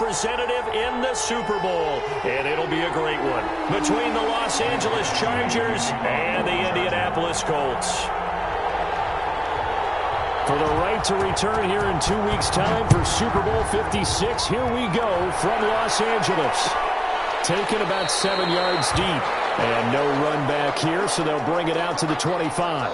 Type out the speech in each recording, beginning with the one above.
representative in the Super Bowl, and it'll be a great one between the Los Angeles Chargers and the Indianapolis Colts. For the right to return here in 2 weeks' time for Super Bowl 56, here we go from Los Angeles. Taken about 7 yards deep, and no run back here, so they'll bring it out to the 25.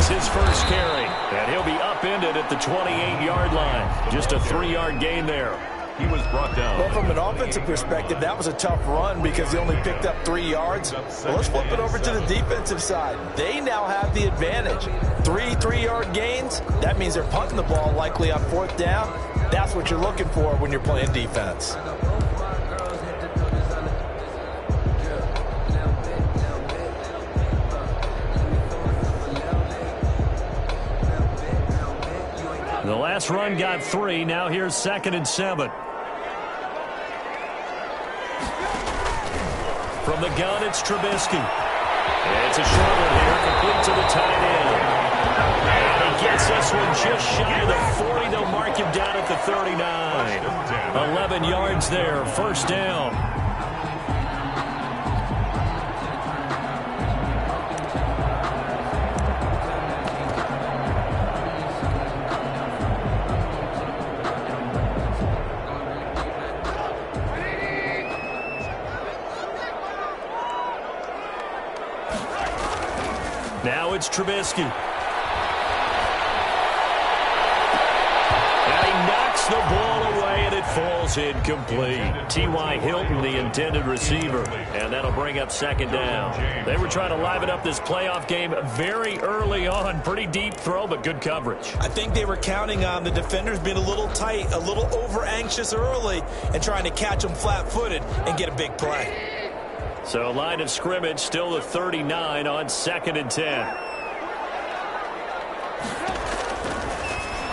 His first carry, and he'll be upended at the 28-yard line. Just a 3-yard gain there. He was brought down. Well, from an offensive perspective, that was a tough run because he only picked up 3 yards. Well, let's flip it over to the defensive side. They now have the advantage. 3-3-yard gains, that means they're punting the ball likely on 4th down. That's what you're looking for when you're playing defense. The last run got 3. Now here's 2nd and 7. From the gun, it's Trubisky. It's a short one here, complete to the tight end. And he gets this one just shy of the 40. They'll mark him down at the 39. 11 yards there, 1st down. Now it's Trubisky. And he knocks the ball away, and it falls incomplete. T.Y. Hilton, the intended receiver. And that'll bring up 2nd down. They were trying to liven up this playoff game very early on. Pretty deep throw, but good coverage. I think they were counting on the defenders being a little tight, a little over-anxious early, and trying to catch them flat-footed and get a big play. So line of scrimmage still the 39 on 2nd and 10.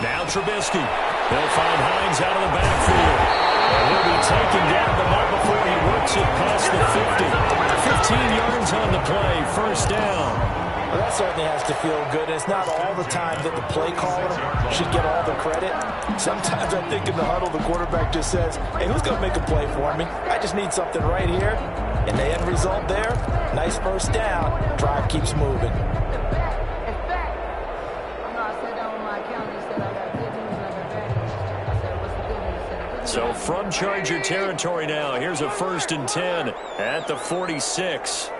Now Trubisky. They'll find Hines out of the backfield. And he'll be taken down, but not before he works it past the 50. 15 yards on the play, 1st down. Well, that certainly has to feel good. It's not all the time that the play caller should get all the credit. Sometimes I think in the huddle, the quarterback just says, hey, who's going to make a play for me? I just need something right here. And the end result there, nice 1st down. Drive keeps moving. So from Charger territory now, here's a 1st and 10 at the 46.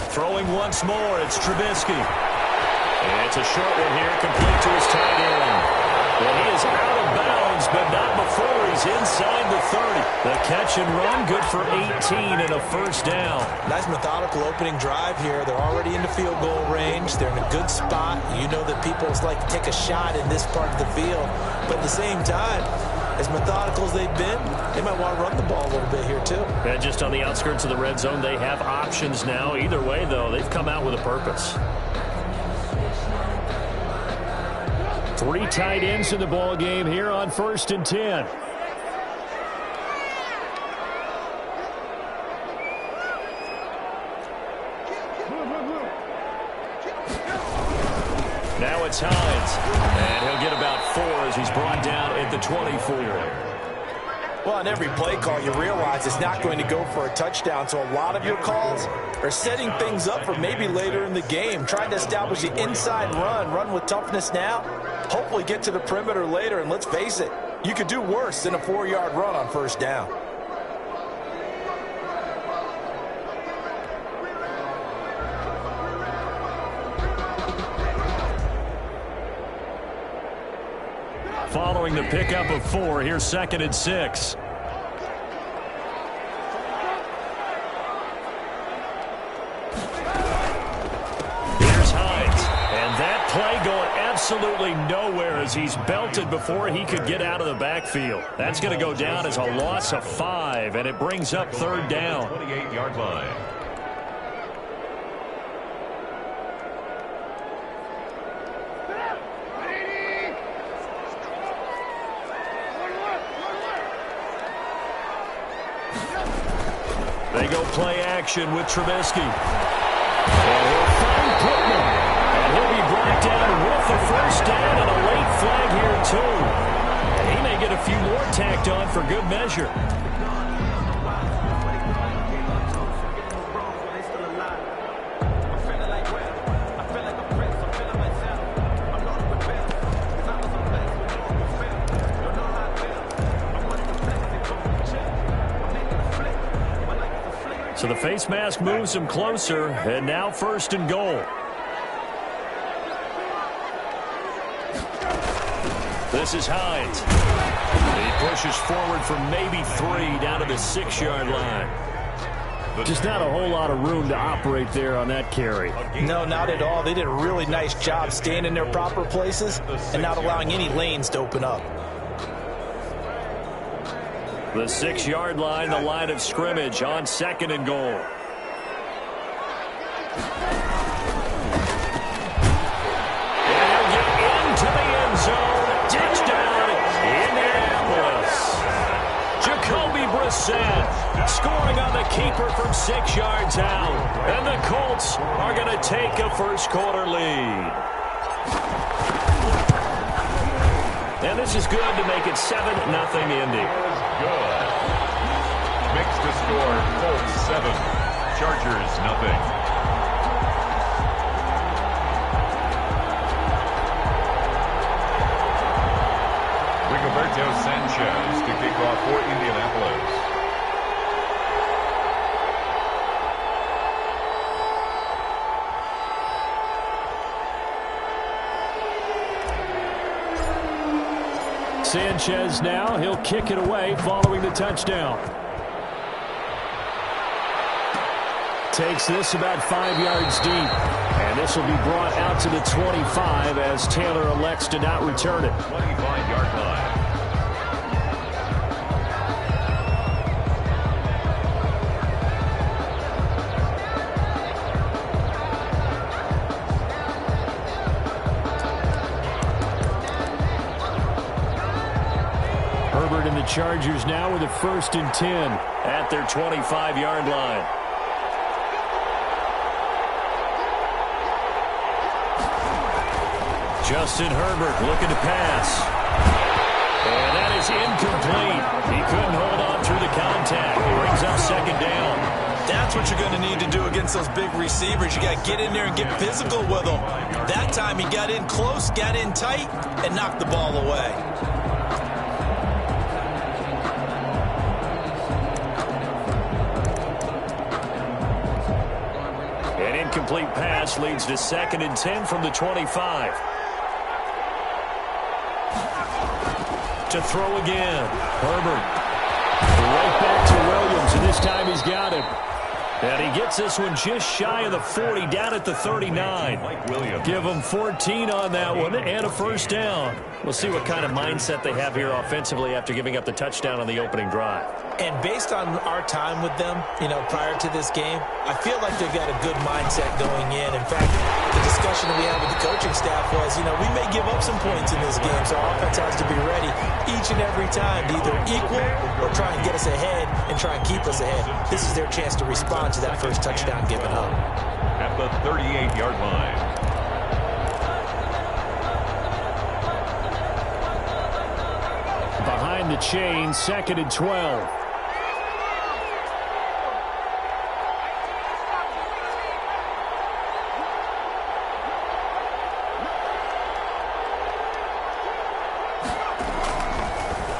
Throwing once more, it's Trubisky. And it's a short one here, complete to his tight end. Well, he is out of bounds, but not before he's inside the 30. The catch and run, good for 18 and a 1st down. Nice methodical opening drive here. They're already into field goal range. They're in a good spot. You know that people like to take a shot in this part of the field. But at the same time, as methodical as they've been, they might want to run the ball a little bit here too. And just on the outskirts of the red zone, they have options now. Either way, though, they've come out with a purpose. 3 tight ends in the ball game here on 1st and 10. Now it's Hines, and he'll get about 4 as he's brought down at the 24. Well, on every play call, you realize it's not going to go for a touchdown, so a lot of your calls are setting things up for maybe later in the game, trying to establish the inside run with toughness now, hopefully get to the perimeter later, and let's face it, you could do worse than a 4-yard run on 1st down. Following the pickup of 4, here's 2nd and 6. Here's Hines. And that play going absolutely nowhere as he's belted before he could get out of the backfield. That's going to go down as a loss of 5, and it brings up 3rd down. 28-yard line. They go play action with Trubisky. And he'll find Pittman. And he'll be brought down with the 1st down and a late flag here, too. And he may get a few more tacked on for good measure. So the face mask moves him closer, and now 1st and goal. This is Hines. He pushes forward for maybe 3 down to the 6-yard line. Just not a whole lot of room to operate there on that carry. No, not at all. They did a really nice job staying in their proper places and not allowing any lanes to open up. The 6-yard line, the line of scrimmage on 2nd and goal. And he'll get into the end zone. Touchdown, Indianapolis. Jacoby Brissett scoring on the keeper from 6 yards out. And the Colts are going to take a first-quarter lead. And this is good to make it 7-0 Indy. Good. Makes the score Colts 7, Chargers nothing. Rigoberto Sanchez to kick off for Indianapolis. Sanchez now, he'll kick it away following the touchdown. Takes this about 5 yards deep. And this will be brought out to the 25 as Taylor elects to not return it. 25-yard line. Herbert and the Chargers now with a 1st and 10 at their 25-yard line. Justin Herbert looking to pass. And that is incomplete. He couldn't hold on through the contact. Brings up 2nd down. That's what you're going to need to do against those big receivers. You got to get in there and get physical with them. That time he got in close, got in tight, and knocked the ball away. An incomplete pass leads to 2nd and 10 from the 25. To throw again. Herbert. Right back to Williams, and this time he's got him. And he gets this one just shy of the 40, down at the 39. Give him 14 on that one and a 1st down. We'll see what kind of mindset they have here offensively after giving up the touchdown on the opening drive. And based on our time with them, prior to this game, I feel like they've got a good mindset going in. In fact, the discussion that we had with the coaching staff was, we may give up some points in this game, so our offense has to be ready each and every time to either equal or try and get us ahead and try and keep us ahead. This is their chance to respond to that first touchdown given up. At the 38-yard line. Behind the chain, 2nd and 12.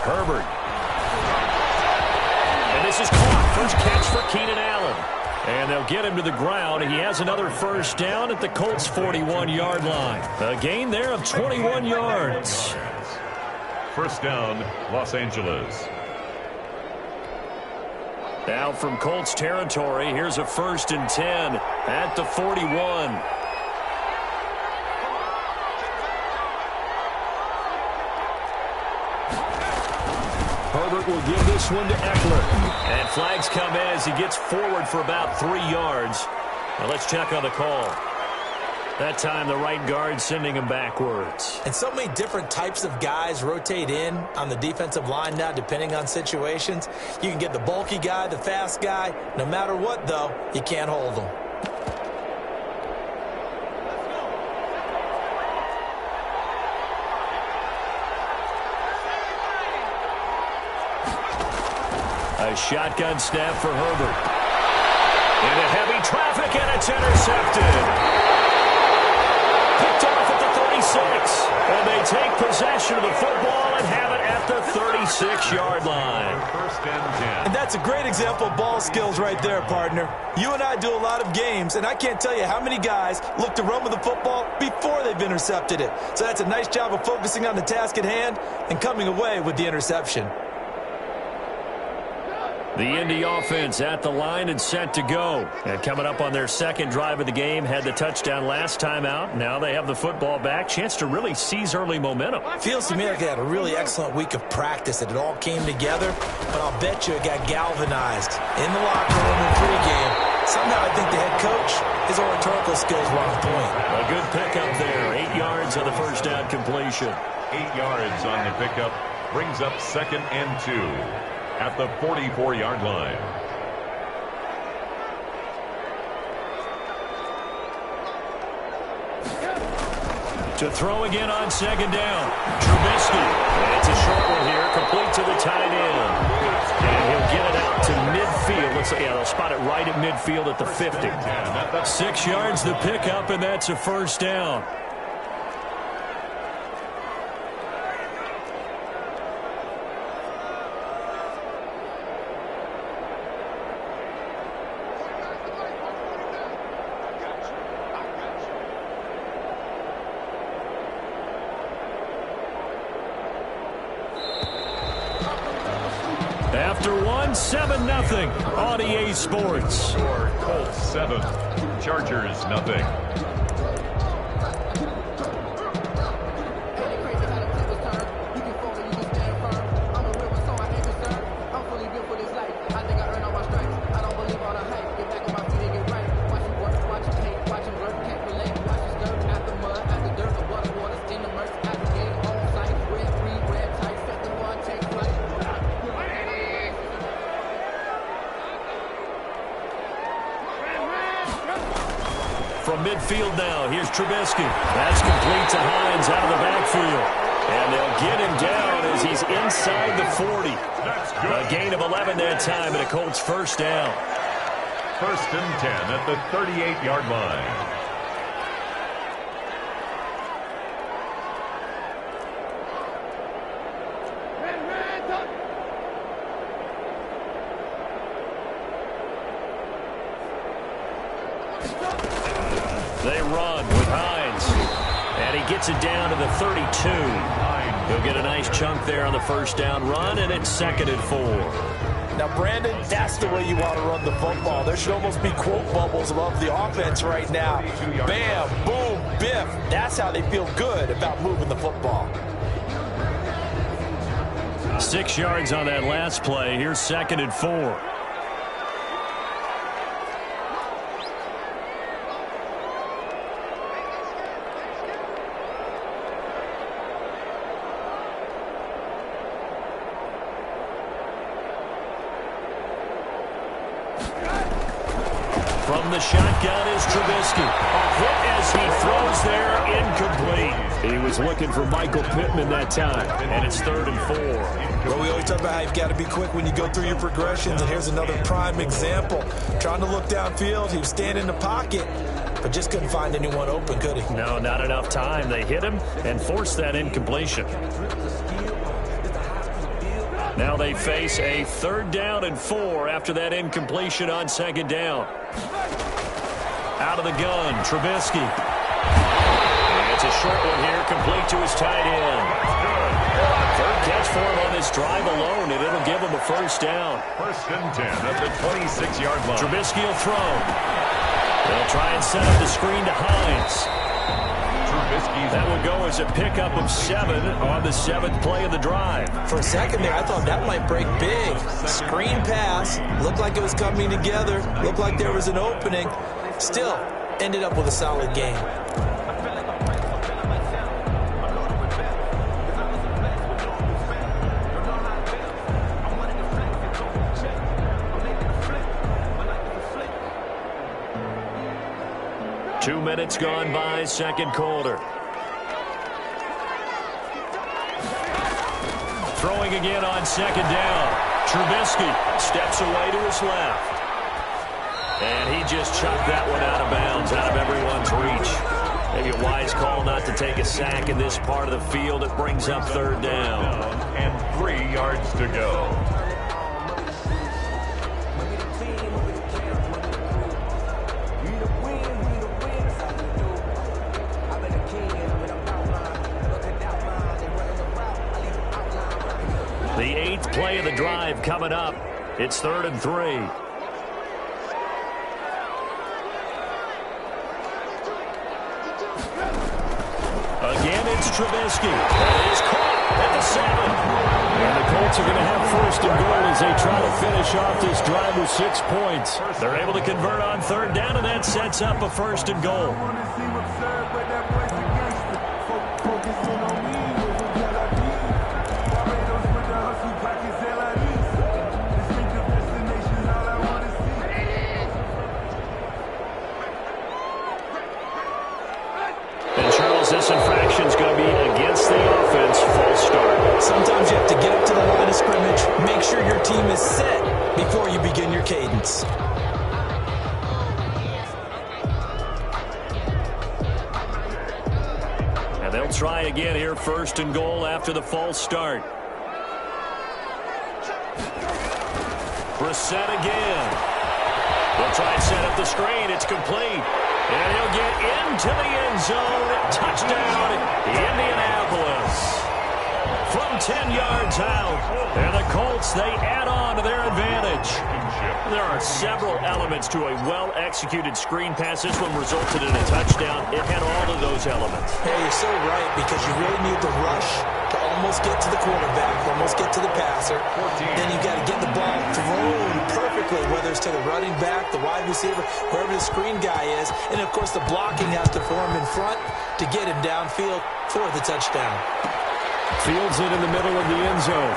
Herbert. And this is caught. First catch for Keenan Allen. And they'll get him to the ground. He has another 1st down at the Colts' 41-yard line. A gain there of 21 yards. First down, Los Angeles. Now from Colts territory, here's a 1st and 10 at the 41. Herbert will give this one to Eckler. And flags come in as he gets forward for about 3 yards. Now let's check on the call. That time the right guard sending him backwards. And so many different types of guys rotate in on the defensive line now depending on situations. You can get the bulky guy, the fast guy. No matter what, though, you can't hold them. A shotgun snap for Herbert. Into heavy traffic, and it's intercepted. Picked off at the 36. And they take possession of the football and have it at the 36-yard line. First and 10. And that's a great example of ball skills right there, partner. You and I do a lot of games, and I can't tell you how many guys look to run with the football before they've intercepted it. So that's a nice job of focusing on the task at hand and coming away with the interception. The Indy offense at the line and set to go. And coming up on their second drive of the game, had the touchdown last time out. Now they have the football back. Chance to really seize early momentum. Feels to me like they had a really excellent week of practice, that it all came together. But I'll bet you it got galvanized in the locker room in pregame. Somehow I think the head coach, his oratorical skills were on point. A good pickup there. 8 yards on the first down completion. 8 yards on the pickup. Brings up 2nd and 2. At the 44-yard line. To throw again on 2nd down. Trubisky. And it's a short one here, complete to the tight end. And he'll get it out to midfield. Looks like, yeah, they'll spot it right at midfield at the 50. 6 yards the pickup, and that's a first down. After 7-0 on EA Sports. Colts 7, Chargers nothing. From midfield now, here's Trubisky. That's complete to Hines out of the backfield. And they'll get him down as he's inside the 40. A gain of 11 that time, and a Colts first down. 1st and 10 at the 38-yard line. They run with Hines. And he gets it down to the 32. He'll get a nice chunk there on the first down run, and it's 2nd and 4. Now, Brandon, that's the way you want to run the football. There should almost be quote bubbles above the offense right now. Bam, boom, biff. That's how they feel good about moving the football. 6 yards on that last play. Here's 2nd and 4. From the shotgun is Trubisky. A hit as he throws there, incomplete. He was looking for Michael Pittman that time, and it's 3rd and 4. Well, we always talk about how you've got to be quick when you go through your progressions, and here's another prime example. Trying to look downfield, he was standing in the pocket, but just couldn't find anyone open, could he? No, not enough time. They hit him and forced that incompletion. Now they face a 3rd down and 4 after that incompletion on 2nd down. Out of the gun, Trubisky. And it's a short one here, complete to his tight end. 3rd drive alone, and it'll give them a first down. First and 10 at the 26-yard line. Trubisky will throw. They'll try and set up the screen to Hines. That will go as a pickup of 7 on the 7th play of the drive. For a second there, I thought that might break big. Screen pass. Looked like it was coming together. Looked like there was an opening. Still, ended up with a solid game. Two minutes gone by, second quarter. Throwing again on second down. Trubisky steps away to his left. And he just chucked that one out of bounds, out of everyone's reach. Maybe a wise call not to take a sack in this part of the field. It brings up third down. And 3 yards to go. The 8th play of the drive coming up. It's 3rd and 3. Again, it's Trubisky. That is caught at the 7. And the Colts are going to have first and goal as they try to finish off this drive with 6 points. They're able to convert on third down, and that sets up a first and goal. This infraction's going to be against the offense. False start. Sometimes you have to get up to the line of scrimmage, make sure your team is set before you begin your cadence. And they'll try again here, first and goal after the false start. Brissett again. They'll try and set up the screen. It's complete. And he'll get into the end zone. Touchdown, Indianapolis. From 10 yards out. And the Colts, they add on to their advantage. There are several elements to a well-executed screen pass. This one resulted in a touchdown. It had all of those elements. Hey, you're so right, because you really need the rush to almost get to the quarterback, almost get to the passer. Then you've got to get the ball thrown perfectly, whether it's to the running back, the wide receiver, wherever the screen guy is. And, of course, the blocking has to form in front to get him downfield for the touchdown. Fields it in the middle of the end zone.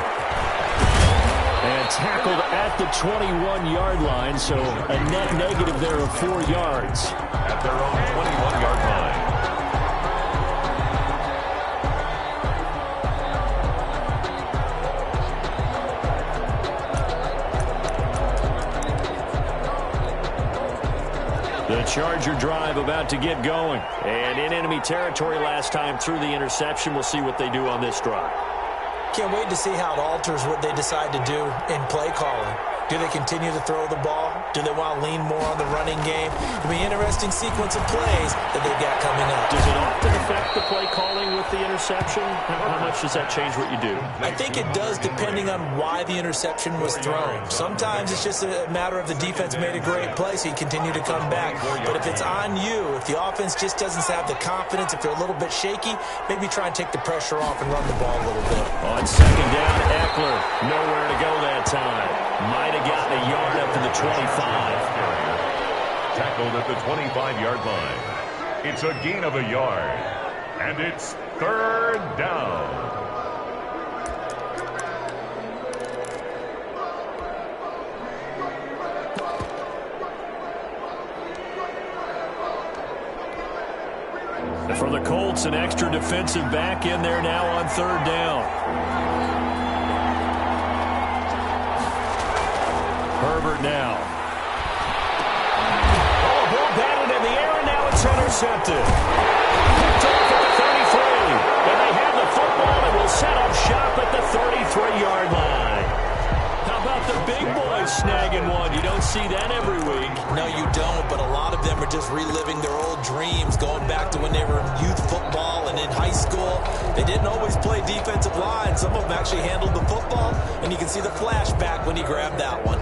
And tackled at the 21-yard line, so a net negative there of 4 yards. At their own 21-yard line. The Charger drive about to get going. And in enemy territory last time through the interception. We'll see what they do on this drive. Can't wait to see how it alters what they decide to do in play calling. Do they continue to throw the ball? Do they want to lean more on the running game? It'll be an interesting sequence of plays that they've got coming up. Does it often affect the play calling with the interception? How much does that change what you do? I think it does, depending on why the interception was thrown. Sometimes it's just a matter of the defense made a great play, so you continue to come back. But if it's on you, if the offense just doesn't have the confidence, if they're a little bit shaky, maybe try and take the pressure off and run the ball a little bit. On second down, Eckler, nowhere to go that time. Might have gotten a yard up to the 25. Tackled at the 25-yard line. It's a gain of a yard. And it's third down. For the Colts, an extra defensive back in there now on third down. Herbert now. Oh, ball batted in the air, and now it's intercepted. Picked off at the 33. And they have the football and will set up shop at the 33-yard line. How about the big boys snagging one. You don't see that every week. No, you don't, but a lot of them are just reliving their old dreams, going back to when they were in youth football and in high school. They didn't always play defensive line. Some of them actually handled the football, and you can see the flashback when he grabbed that one.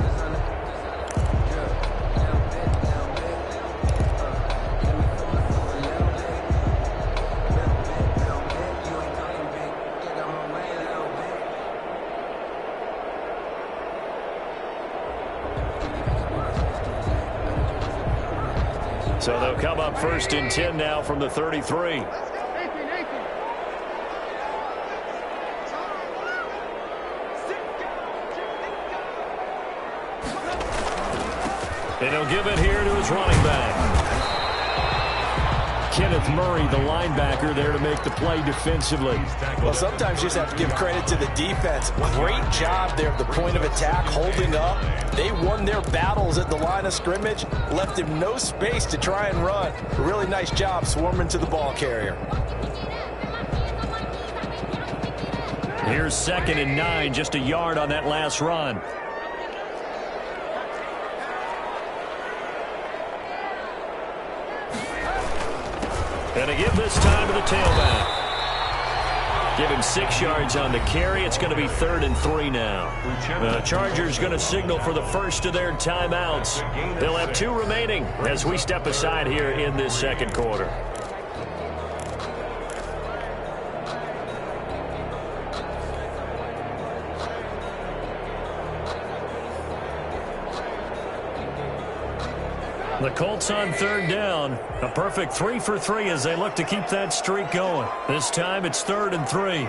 So they'll come up 1st and 10 now from the 33. And he'll give it here to his running back. Kenneth Murray, the linebacker, there to make the play defensively. Well, sometimes you just have to give credit to the defense. Great job there at the point of attack, holding up. They won their battles at the line of scrimmage, left him no space to try and run. A really nice job swarming to the ball carrier. Here's 2nd and 9, just a yard on that last run. And a give this time to the tailback. Give him 6 yards on the carry. It's going to be 3rd and 3 now. The Chargers going to signal for the first of their timeouts. They'll have 2 remaining as we step aside here in this second quarter. The Colts on 3rd down. A perfect 3 for 3 as they look to keep that streak going. This time it's 3rd and 3.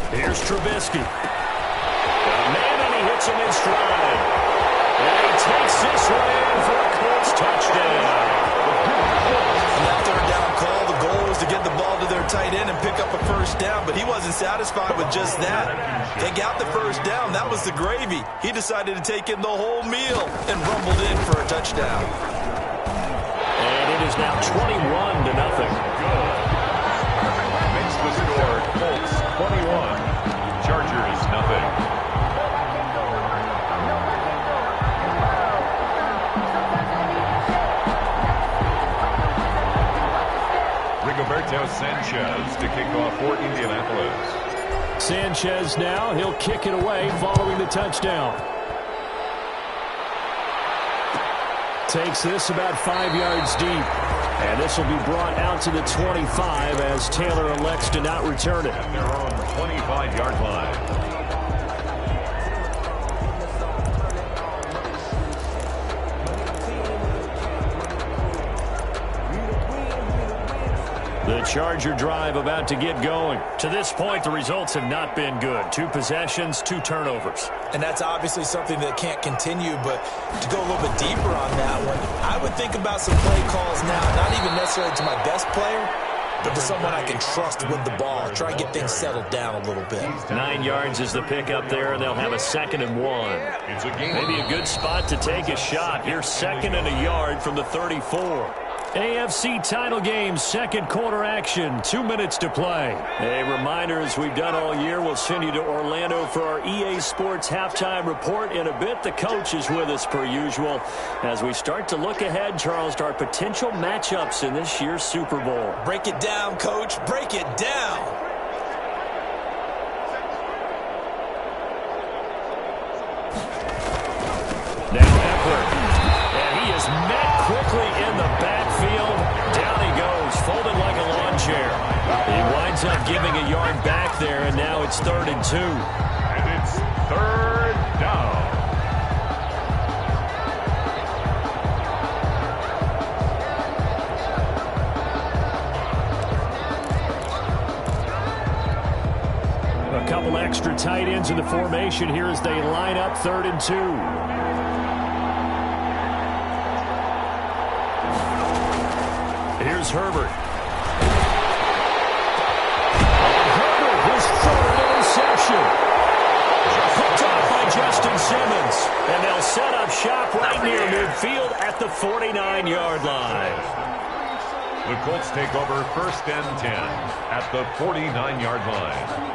Here's Trubisky. Man, and he hits him in stride. And he takes this one in for a Colts touchdown. On that 3rd down call, the goal was to get the ball to their tight end and pick up a first down, but he wasn't satisfied with just that. They got the first down. That was the gravy. He decided to take in the whole meal and rumbled in for a touchdown. And it is now 21-0. Makes the score Colts 21. Chargers, nothing. Rigoberto Sanchez to kick off for Indianapolis. Sanchez now, he'll kick it away following the touchdown. Takes this about 5 yards deep. And this will be brought out to the 25 as Taylor elects to not return it. They're on the 25-yard line. The Charger drive about to get going. To this point, the results have not been good. 2 possessions, 2 turnovers. And that's obviously something that can't continue, but to go a little bit deeper on that one, I would think about some play calls now, not even necessarily to my best player, but to someone I can trust with the ball. Try and get things settled down a little bit. 9 yards is the pickup there, and they'll have a 2nd and 1. Maybe a good spot to take a shot. Here's 2nd and a yard from the 34. AFC title game, second quarter action, 2 minutes to play. A reminder, as we've done all year, we'll send you to Orlando for our EA Sports halftime report. In a bit, the coach is with us per usual as we start to look ahead, Charles, to our potential matchups in this year's Super Bowl. Break it down, Coach. Break it down. Now Eckler. And he is met quickly in the backfield. Down he goes, folded like a lawn chair. He winds up giving a yard back there, and now it's 3rd and 2. And it's 3rd down. A couple extra tight ends in the formation here as they line up 3rd and 2. Here's Herbert. action. Picked off by Justin Simmons. And they'll set up shop right near midfield at the 49-yard line. The Colts take over 1st and 10 at the 49-yard line.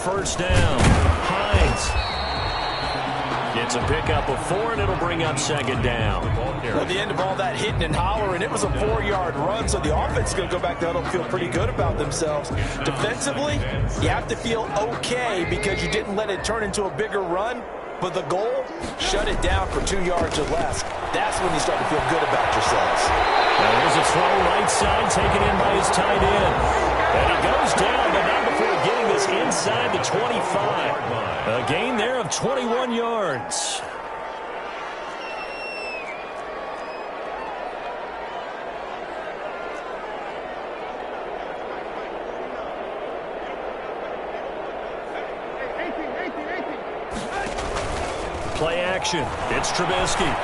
First down. Hines gets a pickup of 4, and it'll bring up 2nd down. At the end of all that hitting and hollering, it was a 4-yard run, so the offense is going to go back to huddle and feel pretty good about themselves. Defensively, you have to feel okay because you didn't let it turn into a bigger run, but the goal, shut it down for 2 yards or less. That's when you start to feel good about yourselves. Now here's a throw right side, taken in by his tight end. And he goes down, but not before getting this inside the 25. A gain there of 21 yards. Play action. It's Trubisky.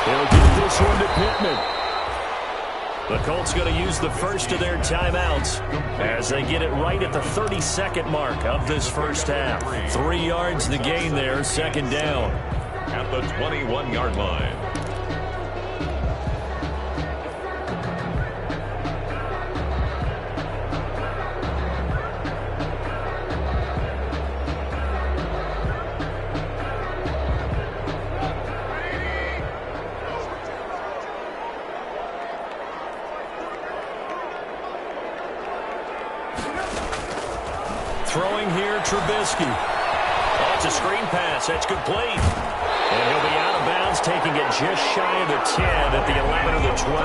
He'll give this one to Pittman. The Colts going to use the first of their timeouts as they get it right at the 32nd mark of this first half. 3 yards the gain there, 2nd down. At the 21-yard line. Throwing here, Trubisky. Oh, it's a screen pass. That's complete. And he'll be out of bounds, taking it just shy of the 10 at the 11 of the 12.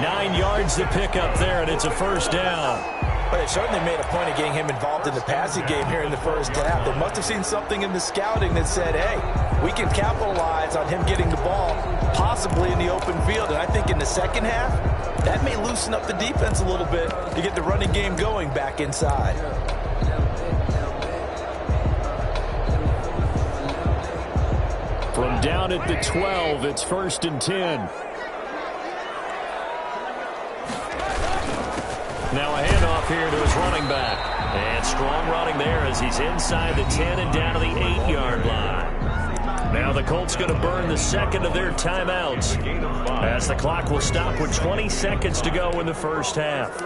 9 yards to pick up there, and it's a first down. But they certainly made a point of getting him involved in the passing game here in the first half. They must have seen something in the scouting that said, hey, we can capitalize on him getting the ball, possibly in the open field. And I think in the second half, that may loosen up the defense a little bit to get the running game going back inside. From down at the 12, it's 1st and 10. Now a handoff here to his running back. And strong running there as he's inside the 10 and down to the 8-yard line. Now the Colts going to burn the second of their timeouts as the clock will stop with 20 seconds to go in the first half.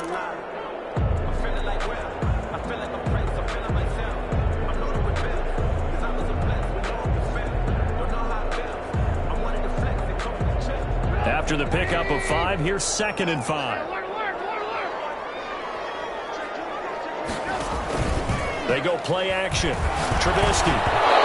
After the pickup of 5, here's 2nd and 5. They go play action. Trubisky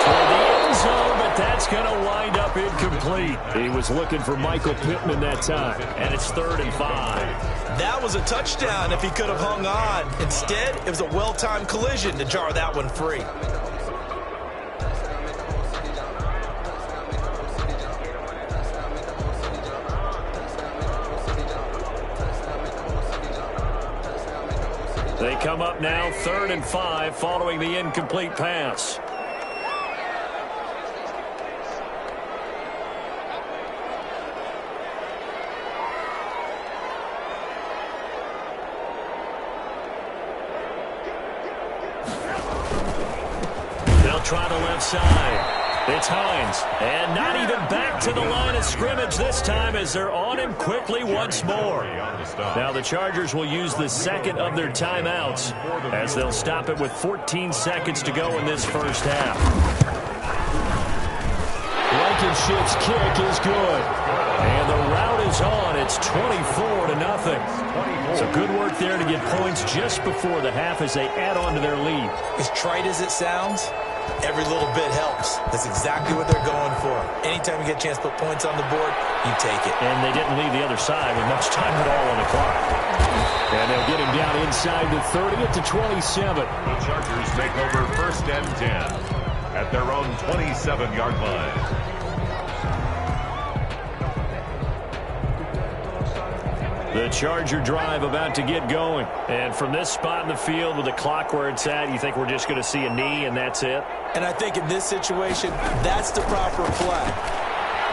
toward the end zone, but that's going to wind up incomplete. He was looking for Michael Pittman that time, and it's 3rd and 5. That was a touchdown if he could have hung on. Instead, it was a well-timed collision to jar that one free. They come up now 3rd and 5 following the incomplete pass. They'll try the left side. It's Hines, and not even back to the line of scrimmage this time as they're on him quickly once more. Now the Chargers will use the second of their timeouts as they'll stop it with 14 seconds to go in this first half. Blankenship's kick is good, and the route is on. It's 24-0. So good work there to get points just before the half as they add on to their lead. As trite as it sounds, every little bit helps. That's exactly what they're going for. Anytime you get a chance to put points on the board, you take it. And they didn't leave the other side with much time at all on the clock. And they'll get him down inside the 30 at the 27. The Chargers take over 1st and 10 at their own 27-yard line. The Charger drive about to get going. And from this spot in the field with the clock where it's at, you think we're just going to see a knee and that's it? And I think in this situation, that's the proper play.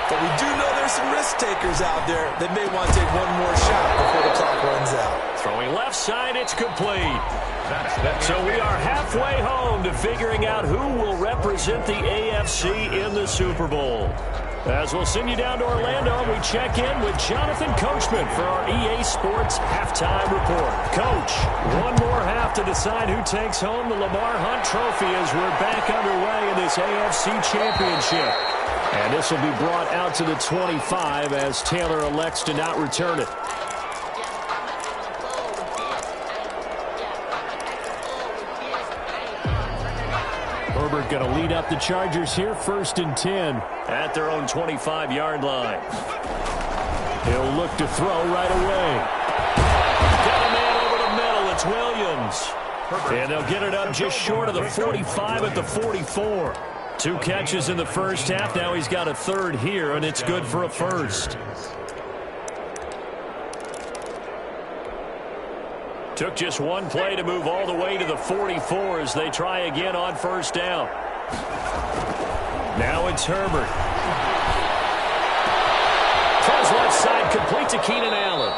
But we do know there's some risk takers out there that may want to take one more shot before the clock runs out. Throwing left side, it's complete. So we are halfway home to figuring out who will represent the AFC in the Super Bowl. As we'll send you down to Orlando, we check in with Jonathan Coachman for our EA Sports Halftime Report. Coach, one more half to decide who takes home the Lamar Hunt Trophy as we're back underway in this AFC Championship. And this will be brought out to the 25 as Taylor elects to not return it. Herbert going to lead up the Chargers here, 1st and 10 at their own 25-yard line. He'll look to throw right away. Got a man over the middle. It's Williams. And they'll get it up just short of the 45 at the 44. 2 catches in the first half. Now he's got a 3rd here, and it's good for a 1st. Took just one play to move all the way to the 44 as they try again on 1st down. Now it's Herbert. Throws left side, complete to Keenan Allen.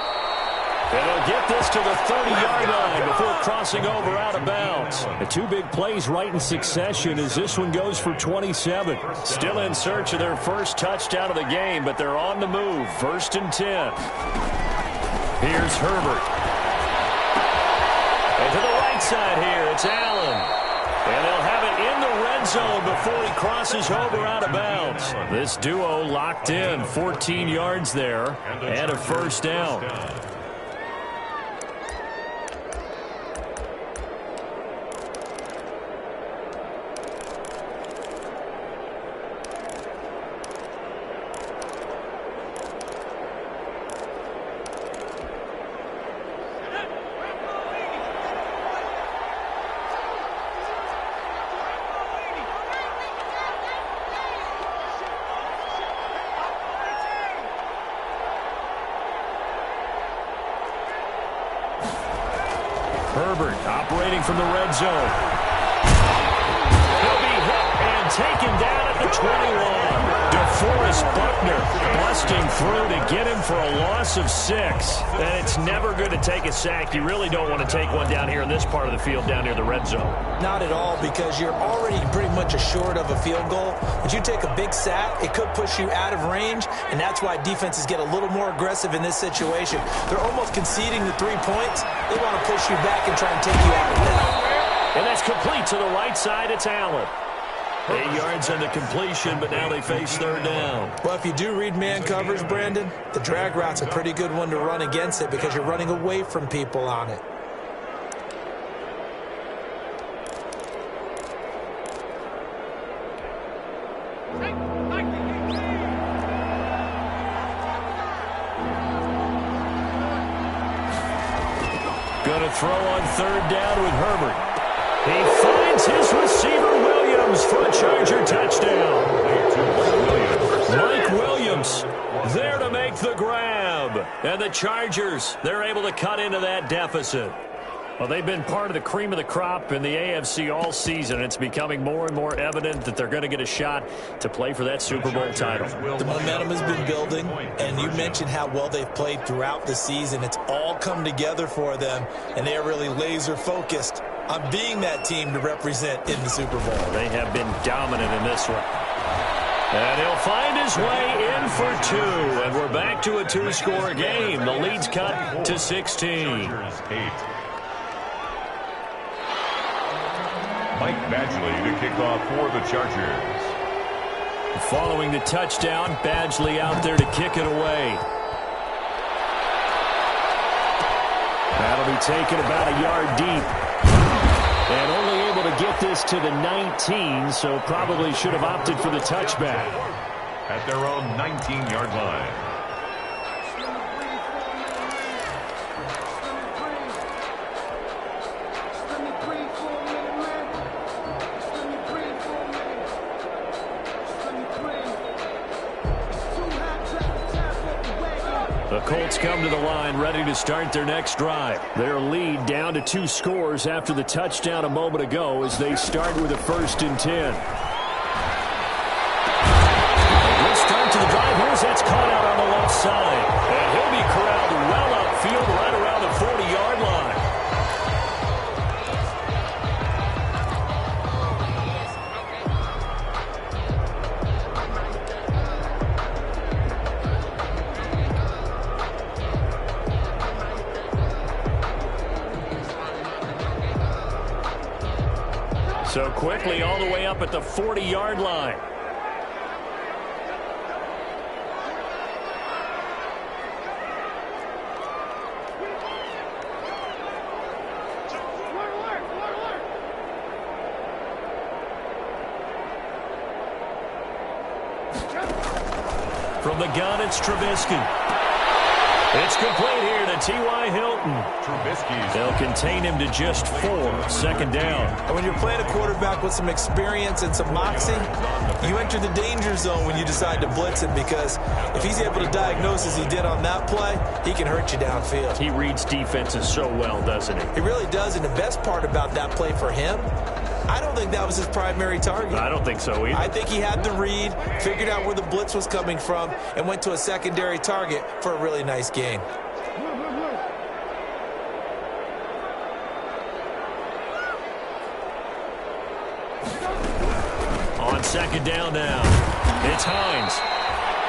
And they'll get this to the 30-yard line before crossing over out of bounds. The 2 big plays right in succession as this one goes for 27. Still in search of their first touchdown of the game, but they're on the move. 1st and 10. Here's Herbert. And to the right side here, it's Allen. And they'll have it in the red zone before he crosses over out of bounds. This duo locked in, 14 yards there, and a 1st down. Herbert operating from the red zone. He'll be hit and taken down at the 21. DeForest Buckner busting through to get him for a loss of 6. And it's never good to take a sack. You really don't want to take one down here in this part of the field down near the red zone. Not at all, because you're already pretty much assured of a field goal. But you take a big sack, it could push you out of range, and that's why defenses get a little more aggressive in this situation. They're almost conceding the 3 points. They want to push you back and try and take you out of there. And that's complete to the right side. It's Allen. 8 yards on the completion, but now they face 3rd down. Well, if you do read man covers, Brandon, the drag route's a pretty good one to run against it because you're running away from people on it. Going to throw on 3rd down with Herbert. He finds his receiver, Williams, for a Charger touchdown. Mike Williams there to make the grab. And the Chargers, they're able to cut into that deficit. Well, they've been part of the cream of the crop in the AFC all season. It's becoming more and more evident that they're going to get a shot to play for that Super Bowl title. The momentum has been building, and you mentioned how well they've played throughout the season. It's all come together for them, and they are really laser-focused on being that team to represent in the Super Bowl. They have been dominant in this one. And he'll find his way in for 2, and we're back to a 2-score game. The lead's cut to 16. Mike Badgley to kick off for the Chargers. Following the touchdown, Badgley out there to kick it away. That'll be taken about a yard deep. And only able to get this to the 19, so probably should have opted for the touchback. At their own 19-yard line. The Colts come to the line ready to start their next drive. Their lead down to 2 scores after the touchdown a moment ago as they start with a 1st and 10. Good start to the drive. Here's that's caught out on the left side. And he'll be corralled well upfield right around the 40-yard line. So quickly all the way up at the 40-yard line. From the gun, it's Trubisky. It's complete here to T.Y. Hilton. They'll contain him to just 4. 2nd down. And when you're playing a quarterback with some experience and some moxie, you enter the danger zone when you decide to blitz him, because if he's able to diagnose as he did on that play, he can hurt you downfield. He reads defenses so well, doesn't he? He really does, and the best part about that play for him, I don't think that was his primary target. I don't think so either. I think he had the read, figured out where the blitz was coming from, and went to a secondary target for a really nice gain. On 2nd down now, it's Hines.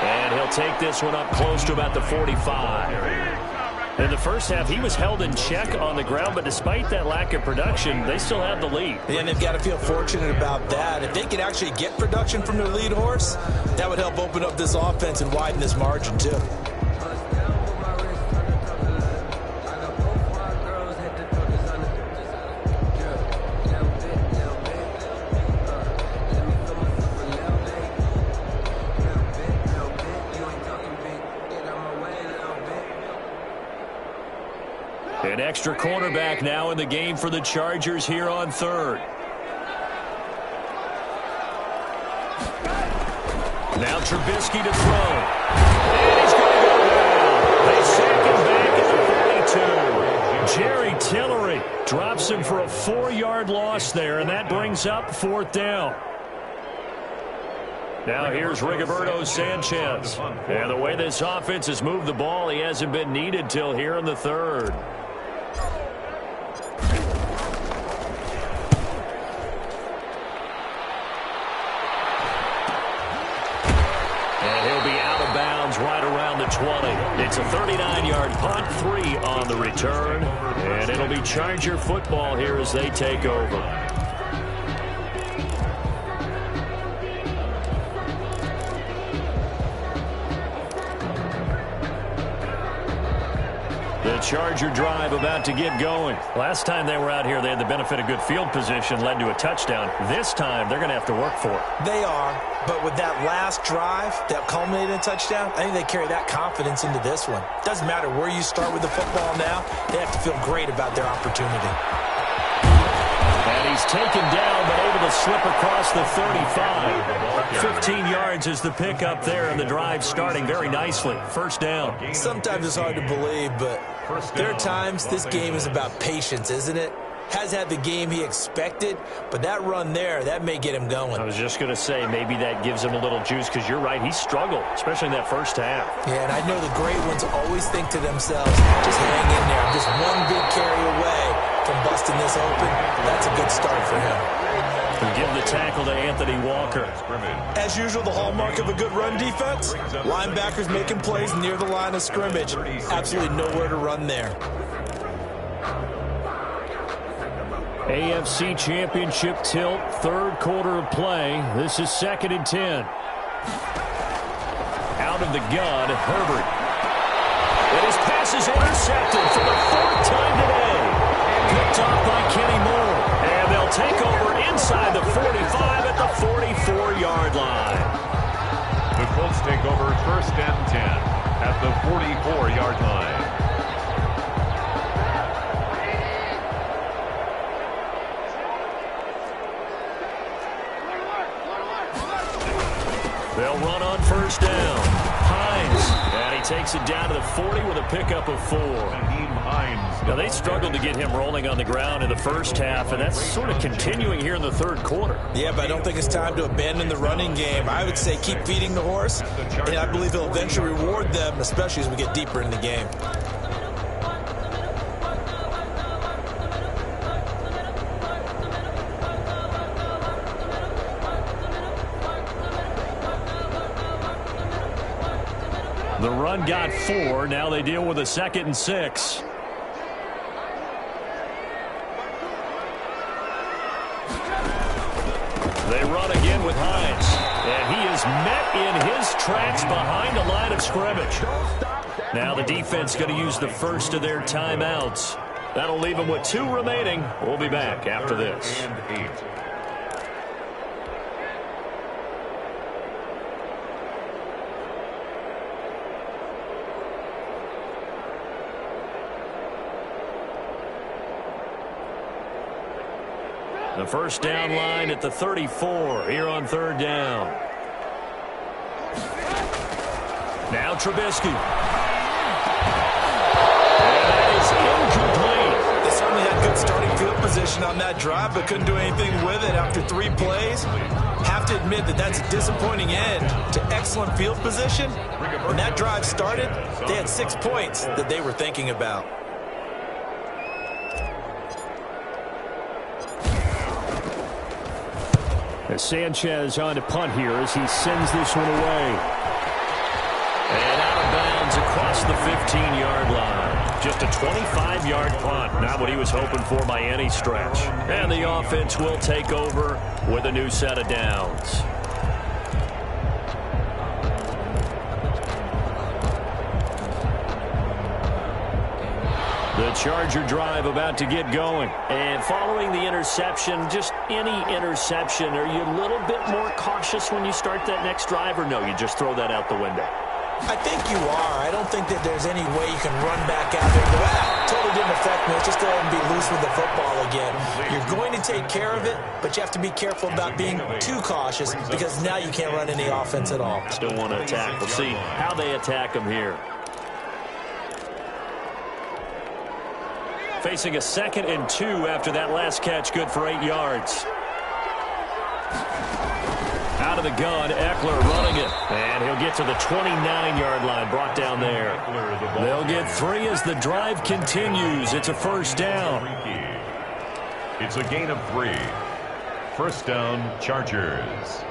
And he'll take this one up close to about the 45. In the first half, he was held in check on the ground, but despite that lack of production, they still have the lead. And they've got to feel fortunate about that. If they could actually get production from their lead horse, that would help open up this offense and widen this margin, too. An extra cornerback now in the game for the Chargers here on 3rd. Now Trubisky to throw. And he's going to go down. They sack him back at the 42. Jerry Tillery drops him for a 4-yard loss there, and that brings up 4th down. Now here's Rigoberto Sanchez. And the way this offense has moved the ball, he hasn't been needed till here in the 3rd. Right around the 20. It's a 39-yard punt, 3 on the return, and it'll be Charger football here as they take over. The Charger drive about to get going. Last time they were out here, they had the benefit of good field position, led to a touchdown. This time, they're going to have to work for it. They are, but with that last drive that culminated in a touchdown, I think they carry that confidence into this one. Doesn't matter where you start with the football now, they have to feel great about their opportunity. And he's taken down, but able to slip across the 35. 15 yards is the pickup there, and the drive starting very nicely. 1st down. Sometimes it's hard to believe, but there are times this game is about patience, isn't it? Has had the game he expected, but that run there, that may get him going. I was just going to say, maybe that gives him a little juice, because you're right, he struggled, especially in that first half. Yeah, and I know the great ones always think to themselves, just hang in there. Just one big carry away from busting this open. That's a good start for him. And give the tackle to Anthony Walker. As usual, the hallmark of a good run defense, linebackers making plays near the line of scrimmage. Absolutely nowhere to run there. AFC Championship tilt, 3rd quarter of play. This is 2nd and 10. Out of the gun, Herbert. And his pass is intercepted for the 4th time today. Picked off by Kenny Moore. And they'll take over inside the 45 at the 44-yard line. The Colts take over 1st and 10 at the 44-yard line. They'll run on 1st down. Hines, and he takes it down to the 40 with a pickup of 4. Now, they struggled to get him rolling on the ground in the first half, and that's sort of continuing here in the third quarter. Yeah, but I don't think it's time to abandon the running game. I would say keep feeding the horse, and I believe he'll eventually reward them, especially as we get deeper in the game. The run got 4. Now they deal with a 2nd and 6. They run again with Hines. And he is met in his tracks behind the line of scrimmage. Now the defense going to use the first of their timeouts. That'll leave them with 2 remaining. We'll be back after this. And 8. The first down line at the 34 here on 3rd down. Now Trubisky. And that is incomplete. They certainly had good starting field position on that drive, but couldn't do anything with it after 3 plays. Have to admit that that's a disappointing end to excellent field position. When that drive started, they had 6 points that they were thinking about. As Sanchez on to punt here as he sends this one away. And out of bounds across the 15-yard line. Just a 25-yard punt. Not what he was hoping for by any stretch. And the offense will take over with a new set of downs. The Charger drive about to get going. And following the interception, just any interception, are you a little bit more cautious when you start that next drive, or no, you just throw that out the window? I think you are. I don't think that there's any way you can run back out there and go, totally didn't affect me. Let's just go ahead and be loose with the football again. You're going to take care of it, but you have to be careful about being too cautious because now you can't run any offense at all. Still want to attack. We'll see how they attack them here. Facing a 2nd and 2 after that last catch, good for 8 yards. Out of the gun, Eckler running it. And he'll get to the 29-yard line, brought down there. They'll get 3 as the drive continues. It's a first down. It's a gain of 3. First down, Chargers.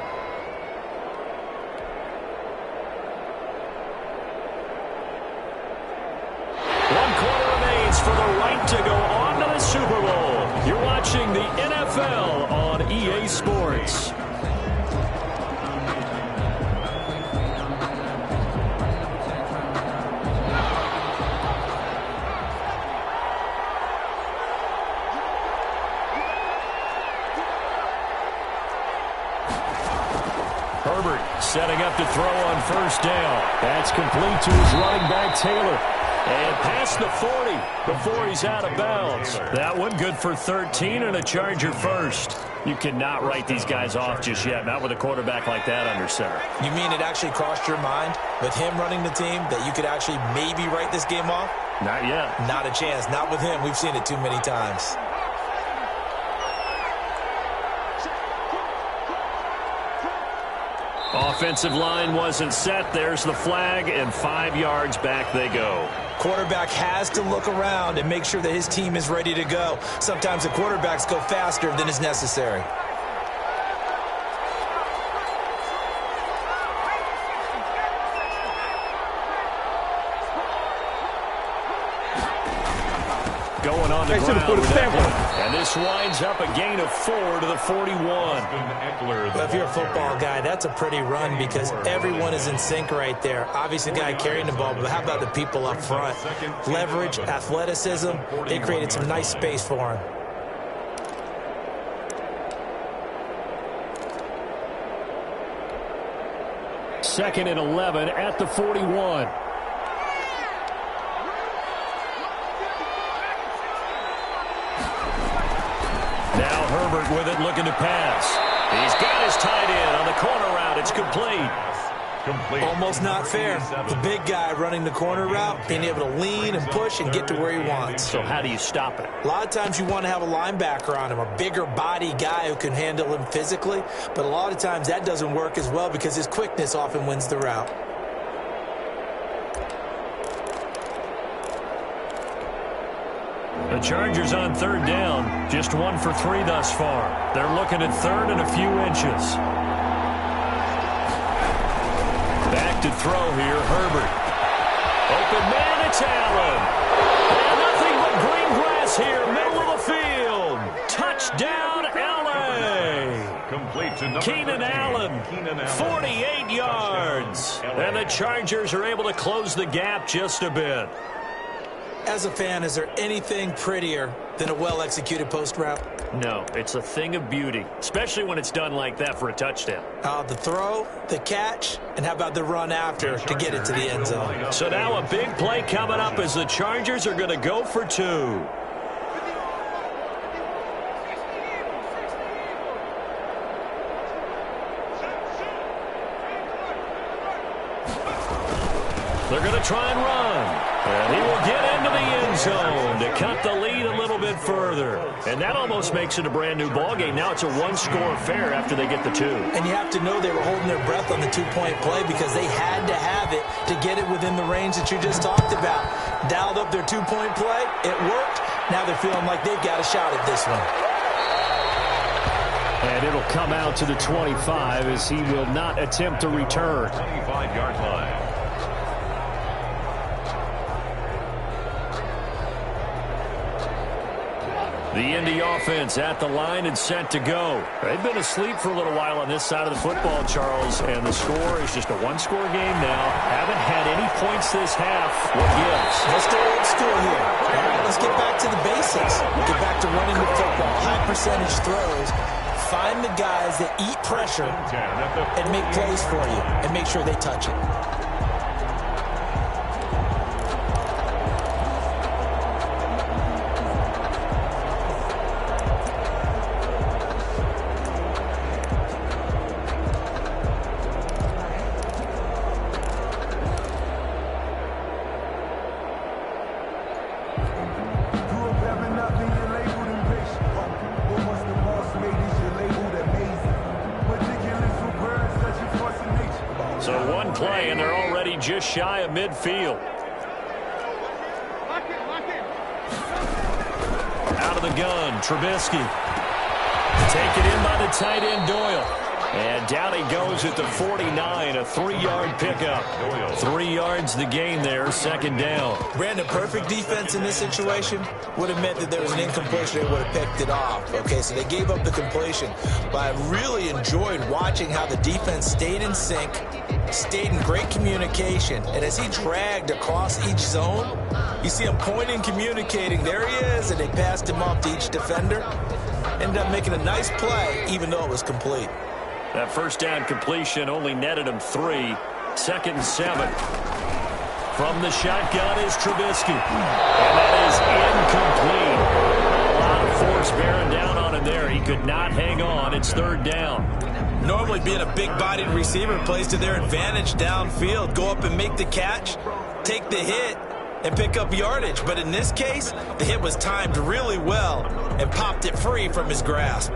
For the right to go on to the Super Bowl. You're watching the NFL on EA Sports. Herbert setting up to throw on first down. That's complete to his running back, Taylor. And past the 40 before he's out of bounds. That one good for 13 and a Charger first. You cannot write these guys off just yet, not with a quarterback like that under center. You mean it actually crossed your mind with him running the team that you could actually maybe write this game off? Not yet. Not a chance. Not with him. We've seen it too many times. Offensive line wasn't set. There's the flag, and 5 yards back they go. Quarterback has to look around and make sure that his team is ready to go. Sometimes the quarterbacks go faster than is necessary. Going on the ground with Eckler. And this winds up a gain of 4 to the 41. Well, if you're a football guy, that's a pretty run because everyone is in sync right there. Obviously, the guy carrying the ball, but how about the people up front? Leverage, athleticism, they created some nice space for him. Second and 11 at the 41. Now Herbert with it, looking to pass. He's got his tight end on the corner route. It's complete. Complete. Almost not fair. The big guy running the corner route, being able to lean and push and get to where he wants. So how do you stop it? A lot of times you want to have a linebacker on him, a bigger body guy who can handle him physically, but a lot of times that doesn't work as well because his quickness often wins the route. The Chargers on third down, just 1 for 3 thus far. They're looking at third and a few inches. Back to throw here, Herbert. Open man, it's Allen. And nothing but green grass here, middle of the field. Touchdown, LA. Complete to number Keenan 13. Allen, Keenan Allen. 48 yards. And the Chargers are able to close the gap just a bit. As a fan, is there anything prettier than a well-executed post route? No, it's a thing of beauty, especially when it's done like that for a touchdown. The throw, the catch, and how about the run after to get it to the end zone? So now a big play coming up as the Chargers are going to go for 2. They're going to try and run. And he will get into the end zone to cut the lead a little bit further. And that almost makes it a brand-new ballgame. Now it's a one-score affair after they get the 2. And you have to know they were holding their breath on the two-point play because they had to have it to get it within the range that you just talked about. Dialed up their two-point play. It worked. Now they're feeling like they've got a shot at this one. And it'll come out to the 25 as he will not attempt to return. 25-yard line. The Indy offense at the line and set to go. They've been asleep for a little while on this side of the football, Charles, and the score is just a one-score game now. Haven't had any points this half. What gives? Let's go old school here. All right, let's get back to the basics. Get back to running the football. High percentage throws. Find the guys that eat pressure and make plays for you and make sure they touch it. Just shy of midfield. Out of the gun, Trubisky. Taken in by the tight end, Doyle. And down he goes at the 49, a 3-yard pickup. 3 yards the gain there, second down. Brandon, perfect defense in this situation would have meant that there was an incompletion. They would have picked it off. Okay, so they gave up the completion. But I really enjoyed watching how the defense stayed in sync, stayed in great communication. And as he dragged across each zone, you see him pointing, communicating. There he is, and they passed him off to each defender. Ended up making a nice play, even though it was complete. That first down completion only netted him 3. Second and 7. From the shotgun is Trubisky. And that is incomplete. A lot of force bearing down on him there. He could not hang on. It's third down. Normally being a big-bodied receiver plays to their advantage downfield. Go up and make the catch, take the hit, and pick up yardage. But in this case, the hit was timed really well and popped it free from his grasp.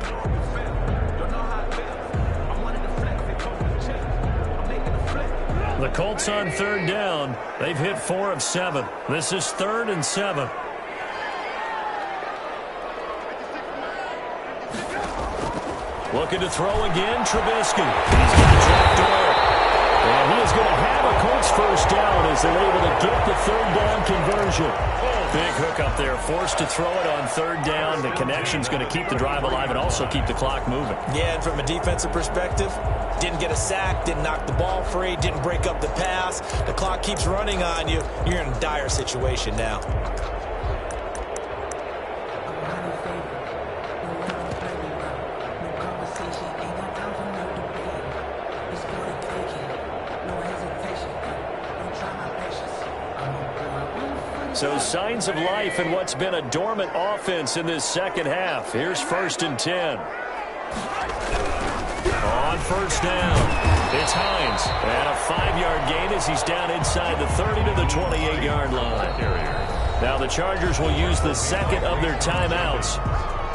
The Colts on third down. They've hit 4 of 7. This is 3rd and 7. Looking to throw again, Trubisky. He's got Jack Doyle. And he is going to have a Colts first down as they're able to get the third down conversion. Big hook up there, forced to throw it on third down. The connection's going to keep the drive alive and also keep the clock moving. Yeah, and from a defensive perspective, didn't get a sack, didn't knock the ball free, didn't break up the pass. The clock keeps running on you. You're in a dire situation now. So signs of life in what's been a dormant offense in this second half. Here's 1st and 10. On first down. It's Hines. And a 5-yard gain as he's down inside the 30 to the 28-yard line. Now the Chargers will use the second of their timeouts.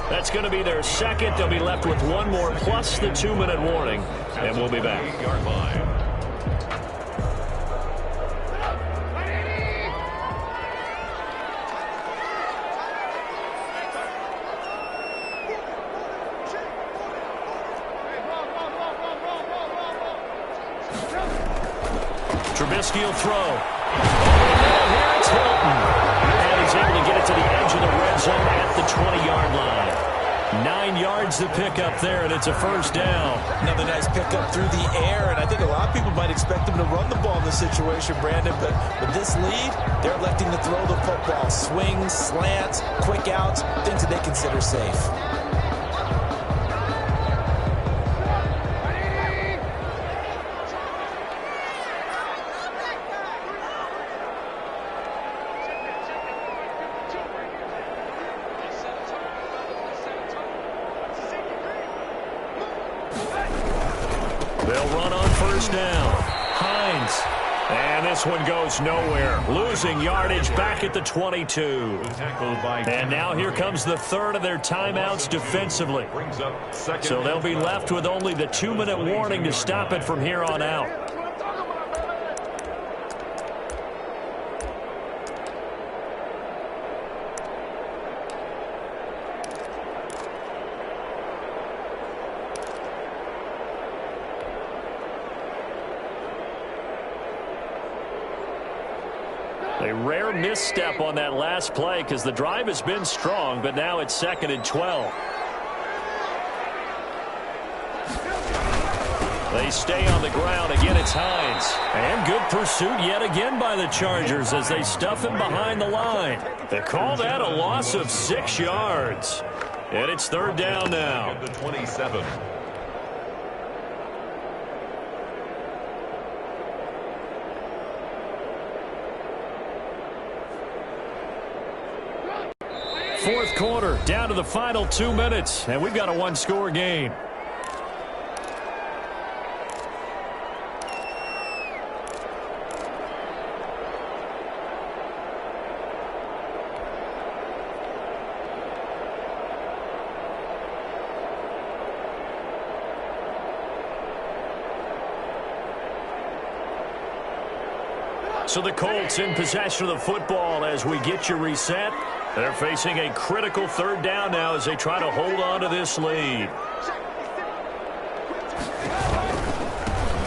That's going to be their second. They'll be left with one more plus the 2-minute warning. And we'll be back. Trubisky will throw. Here it's Hilton. And he's able to get it to the edge of the red zone at the 20-yard line. 9 yards to pick up there, and it's a first down. Another nice pickup through the air, and I think a lot of people might expect him to run the ball in this situation, Brandon, but with this lead, they're electing to throw the football. Swings, slants, quick outs, things that they consider safe. They'll run on first down. Hines. And this one goes nowhere. Losing yardage back at the 22. And now here comes the third of their timeouts defensively. So they'll be left with only the 2-minute warning to stop it from here on out. A rare misstep on that last play because the drive has been strong, but now it's 2nd and 12. They stay on the ground. Again, it's Hines. And good pursuit yet again by the Chargers as they stuff him behind the line. They call that a loss of 6 yards. And it's 3rd down now. The 27. Fourth quarter, down to the final 2 minutes, and we've got a 1-score game. So the Colts in possession of the football as we get you reset. They're facing a critical 3rd down now as they try to hold on to this lead.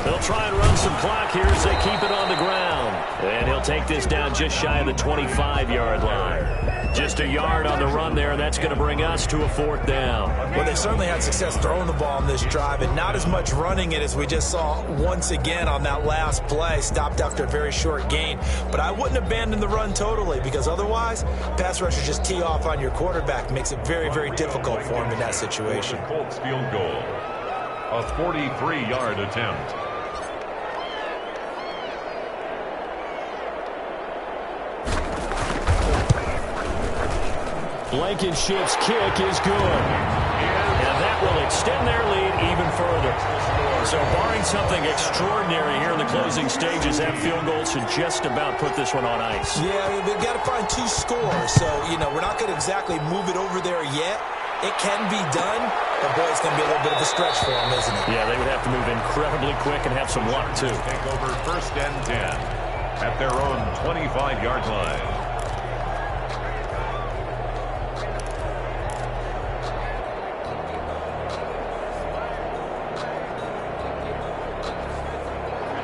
They'll try and run some clock here as they keep it on the ground. And he'll take this down just shy of the 25-yard line. Just a yard on the run there, and that's going to bring us to a 4th down. Well, they certainly had success throwing the ball in this drive, and not as much running it as we just saw once again on that last play. Stopped after a very short gain. But I wouldn't abandon the run totally, because otherwise, pass rushers just tee off on your quarterback. Makes it very, very difficult for him in that situation. Colts field goal. A 43-yard attempt. Blankenship's kick is good. And that will extend their lead even further. So barring something extraordinary here in the closing stages, that field goal should just about put this one on ice. Yeah, we've got to find 2 scores. So, we're not going to exactly move it over there yet. It can be done, but boy, it's going to be a little bit of a stretch for them, isn't it? Yeah, they would have to move incredibly quick and have some luck, too. Take over 1st and 10 at their own 25-yard line.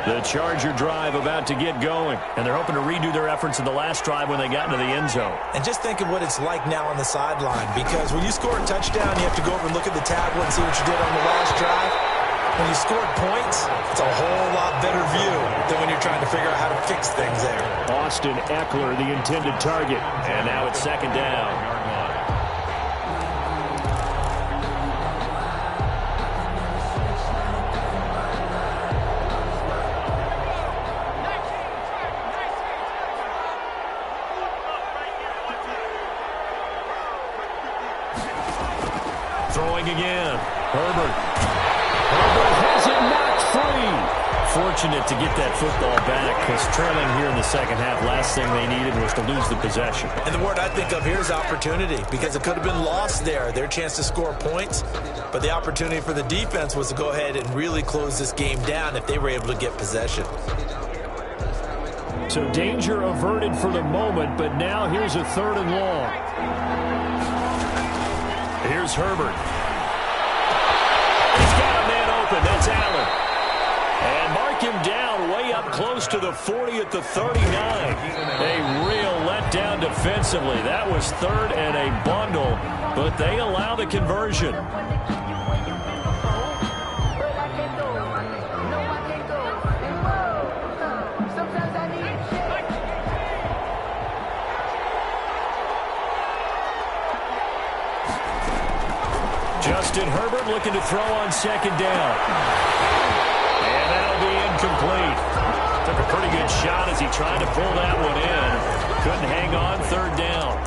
The Charger drive about to get going, and they're hoping to redo their efforts in the last drive when they got into the end zone. And just think of what it's like now on the sideline, because when you score a touchdown, you have to go over and look at the tablet and see what you did on the last drive. When you scored points, it's a whole lot better view than when you're trying to figure out how to fix things there. Austin Eckler, the intended target, and now it's 2nd down. Throwing again. Herbert has it knocked free. fortunate to get that football back because trailing here in the second half, last thing they needed was to lose the possession. And the word I think of here is opportunity, because it could have been lost there, their chance to score points. But the opportunity for the defense was to go ahead and really close this game down if they were able to get possession. So danger averted for the moment, but now here's a 3rd and long. Here's Herbert. He's got a man open. That's Allen. And mark him down way up close to the 40 at the 39. A real letdown defensively. That was 3rd and a bundle, but they allow the conversion. Justin Herbert looking to throw on 2nd down. And that'll be incomplete. Took a pretty good shot as he tried to pull that one in. Couldn't hang on, 3rd down.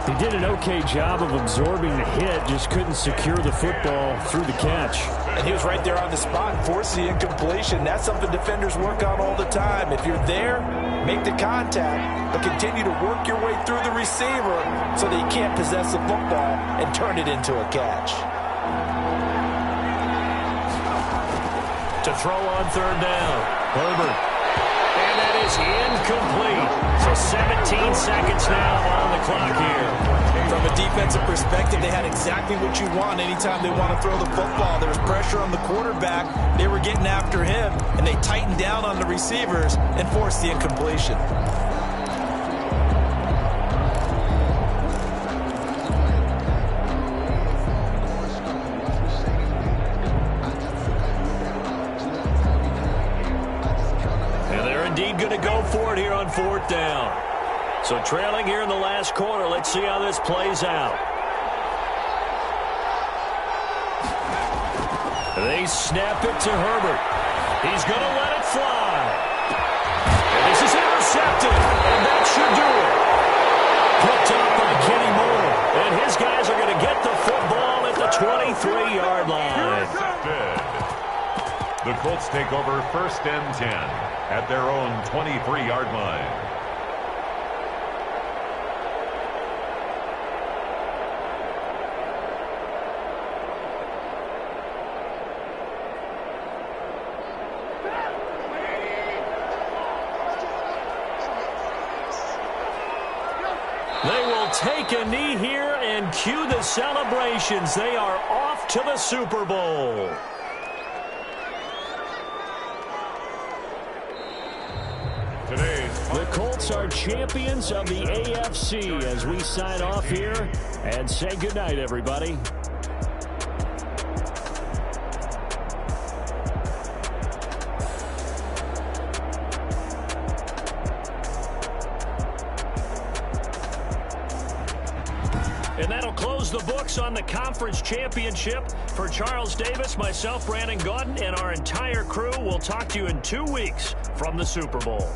He did an okay job of absorbing the hit, just couldn't secure the football through the catch. And he was right there on the spot and forced the incompletion. That's something defenders work on all the time. If you're there, make the contact, but continue to work your way through the receiver so that you can't possess the football and turn it into a catch. To throw on 3rd down, Herbert. And that is incomplete. So 17 seconds now on the clock here. From a defensive perspective, they had exactly what you want anytime they want to throw the football. There was pressure on the quarterback. They were getting after him, and they tightened down on the receivers and forced the incompletion. Going to go for it here on 4th down. So trailing here in the last quarter. Let's see how this plays out. They snap it to Herbert. He's going to let it fly. And this is intercepted. And that should do it. Picked up by Kenny Moore. And his guys are going to get the football at the 23-yard line. The Colts take over 1st and 10 at their own 23-yard line. They will take a knee here and cue the celebrations. They are off to the Super Bowl. The Colts are champions of the AFC as we sign off here and say goodnight, everybody. And that'll close the books on the conference championship. For Charles Davis, myself, Brandon Gaudin, and our entire crew, we'll talk to you in 2 weeks from the Super Bowl.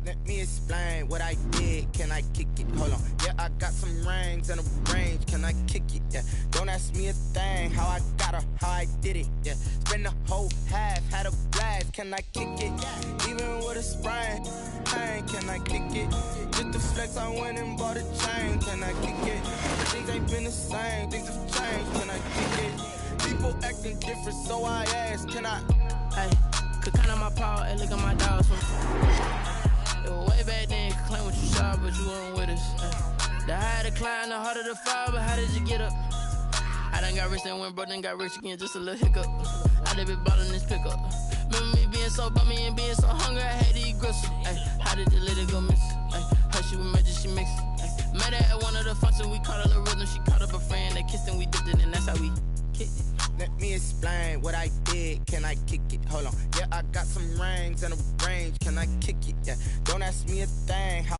Let me explain what I did. Can I kick it? Hold on. Yeah, I got some rings and a range. Can I kick it? Yeah. Don't ask me a thing. How I got her, how I did it. Yeah. Spend the whole half, had a blast. Can I kick it? Even with a sprain. Hey, can I kick it? Just the flex, I went and bought a chain. Can I kick it? Things ain't been the same. Things have changed. Can I kick it? People acting different, so I asked. Can I? Hey, could count on my paw and look at my dogs from. It was way back then, could claim what you saw, but you weren't with us. The higher the climb, the harder the fall, but how did you get up? I done got rich and went broke, then got rich again, just a little hiccup. I done been ballin' this pickup. Remember me being so bummy and being so hungry, I had to eat gristle. Ay, how did the lady go miss? Ay, her she was magic, she mixed. Ay, met her at one of the functions, we caught her the rhythm, she caught up a friend, they kissed and we dipped it, and that's how we kicked it. Let me explain what I did. Can I kick it? Hold on. Yeah, I got some rings and a range. Can I kick it? Yeah. Don't ask me a thing. How